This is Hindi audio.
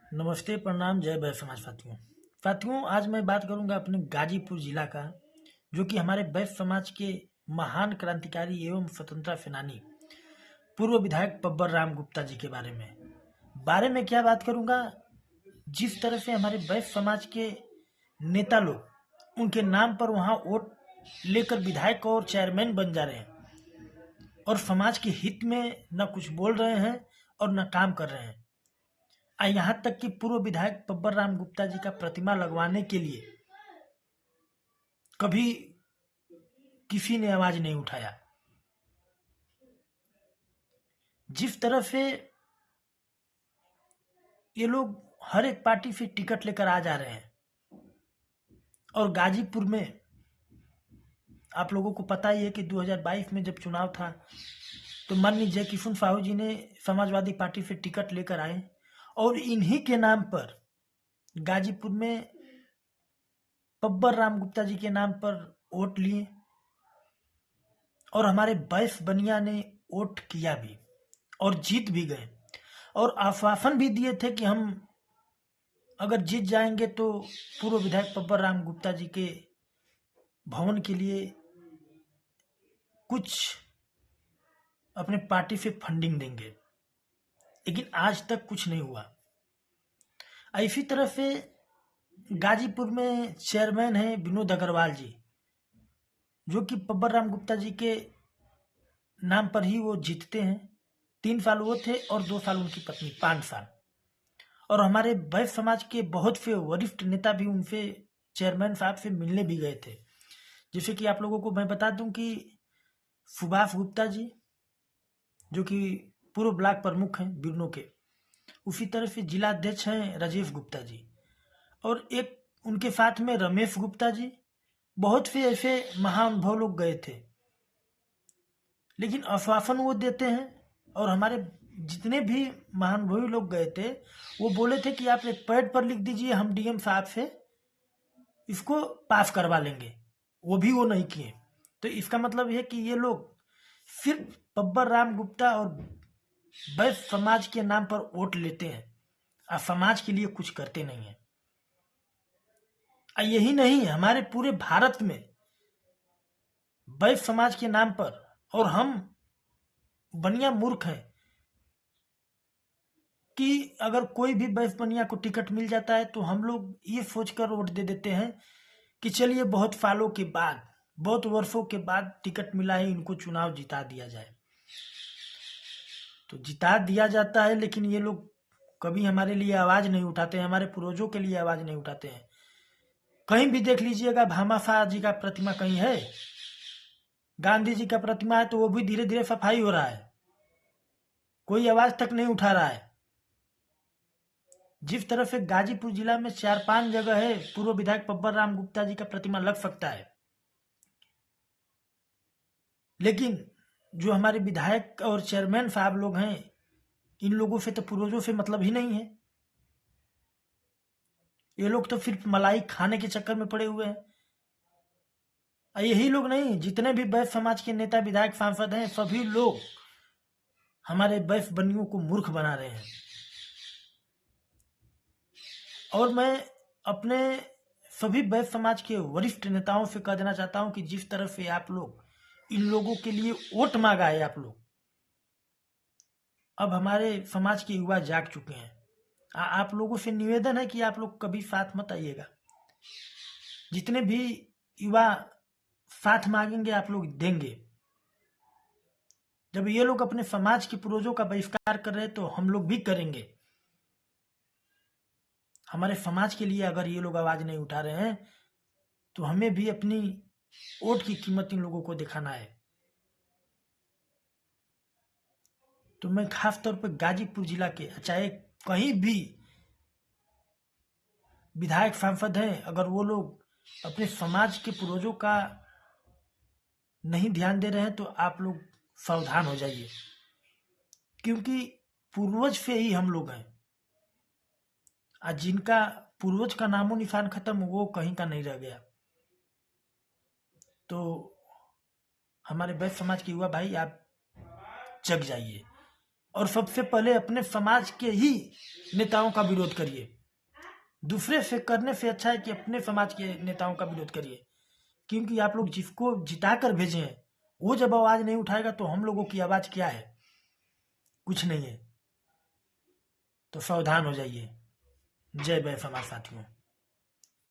नमस्ते, प्रणाम, जय बैर समाज साथियों। आज मैं बात करूंगा अपने गाजीपुर जिला का, जो कि हमारे बैर समाज के महान क्रांतिकारी एवं स्वतंत्रता सेनानी पूर्व विधायक बब्बर राम गुप्ता जी के बारे में क्या बात करूंगा। जिस तरह से हमारे बैर समाज के नेता लोग उनके नाम पर वहां वोट लेकर विधायक और चेयरमैन बन जा रहे हैं और समाज के हित में न कुछ बोल रहे हैं और न काम कर रहे हैं। यहाँ तक कि पूर्व विधायक बब्बर राम गुप्ता जी का प्रतिमा लगवाने के लिए कभी किसी ने आवाज नहीं उठाया। जिस तरह से ये लोग हर एक पार्टी से टिकट लेकर आ जा रहे हैं और गाजीपुर में आप लोगों को पता ही है कि 2022 में जब चुनाव था तो माननीय जय किशन साहू जी ने समाजवादी पार्टी से टिकट लेकर आए और इन्हीं के नाम पर गाजीपुर में बब्बर राम गुप्ता जी के नाम पर वोट लिए और हमारे बैस बनिया ने वोट किया भी और जीत भी गए और आश्वासन भी दिए थे कि हम अगर जीत जाएंगे तो पूर्व विधायक बब्बर राम गुप्ता जी के भवन के लिए कुछ अपने पार्टी से फंडिंग देंगे, लेकिन आज तक कुछ नहीं हुआ। इसी तरह से गाजीपुर में चेयरमैन हैं विनोद अग्रवाल जी, जो कि बब्बर राम गुप्ता जी के नाम पर ही वो जीतते हैं। 3 साल वो थे और 2 साल उनकी पत्नी, 5 साल। और हमारे बैस समाज के बहुत से वरिष्ठ नेता भी उनसे चेयरमैन साहब से मिलने भी गए थे। जैसे कि आप लोगों को मैं बता दूं कि सुभाष गुप्ता जी, जो कि पूर्व ब्लॉक प्रमुख हैं बिरनो के, उसी तरह से जिला अध्यक्ष हैं राजेश गुप्ता जी, और एक उनके साथ में रमेश गुप्ता जी। बहुत से ऐसे महानुभव लोग गए थे, लेकिन आश्वासन वो देते हैं। और हमारे जितने भी महानुभवी लोग गए थे वो बोले थे कि आप एक पैड पर लिख दीजिए, हम डीएम साहब से इसको पास करवा लेंगे। वो भी वो नहीं किए। तो इसका मतलब है कि ये लोग सिर्फ बब्बर राम गुप्ता और बैस समाज के नाम पर वोट लेते हैं और समाज के लिए कुछ करते नहीं है। यही नहीं, हमारे पूरे भारत में बैस समाज के नाम पर, और हम बनिया मूर्ख हैं कि अगर कोई भी बैस बनिया को टिकट मिल जाता है तो हम लोग ये सोचकर वोट दे देते हैं कि चलिए बहुत सालों के बाद, बहुत वर्षों के बाद टिकट मिला है, इनको चुनाव जिता दिया जाए। तो जिता दिया जाता है, लेकिन ये लोग कभी हमारे लिए आवाज नहीं उठाते हैं, हमारे पूर्वजों के लिए आवाज नहीं उठाते हैं। कहीं भी देख लीजिएगा, भामाशाह जी का प्रतिमा कहीं है, गांधी जी का प्रतिमा है, तो वो भी धीरे धीरे सफाई हो रहा है, कोई आवाज तक नहीं उठा रहा है। जिस तरह से गाजीपुर जिला में 4-5 जगह है पूर्व विधायक बब्बर राम गुप्ता जी का प्रतिमा लग सकता है, लेकिन जो हमारे विधायक और चेयरमैन साहब लोग हैं, इन लोगों से तो पूर्वजों से मतलब ही नहीं है। ये लोग तो सिर्फ मलाई खाने के चक्कर में पड़े हुए हैं। यही लोग नहीं, जितने भी बैस समाज के नेता, विधायक, सांसद हैं, सभी लोग हमारे बैस बनियों को मूर्ख बना रहे हैं। और मैं अपने सभी बैस समाज के वरिष्ठ नेताओं से कह देना चाहता हूं कि जिस तरह से आप लोग इन लोगों के लिए वोट मांगा है, आप लोग, अब हमारे समाज के युवा जाग चुके हैं। आप लोगों से निवेदन है कि आप लोग कभी साथ मत आइएगा। जितने भी युवा साथ मांगेंगे आप लोग देंगे। जब ये लोग अपने समाज के पूर्वजों का बहिष्कार कर रहे हैं तो हम लोग भी करेंगे। हमारे समाज के लिए अगर ये लोग आवाज नहीं उठा रहे हैं तो हमें भी अपनी वोट की कीमत इन लोगों को दिखाना है। तो मैं खास तौर पर गाजीपुर जिला के, चाहे कहीं भी विधायक सांसद हैं, अगर वो लोग अपने समाज के पूर्वजों का नहीं ध्यान दे रहे हैं तो आप लोग सावधान हो जाइए, क्योंकि पूर्वज से ही हम लोग हैं। आज जिनका पूर्वज का नामो निशान खत्म, वो कहीं का नहीं रह गया। तो हमारे बैस समाज के युवा भाई, आप जग जाइए और सबसे पहले अपने समाज के ही नेताओं का विरोध करिए। दूसरे से करने से अच्छा है कि अपने समाज के नेताओं का विरोध करिए, क्योंकि आप लोग जिसको जिता कर भेजे हैं वो जब आवाज नहीं उठाएगा तो हम लोगों की आवाज क्या है? कुछ नहीं है। तो सावधान हो जाइए। जय जय समाज साथियों।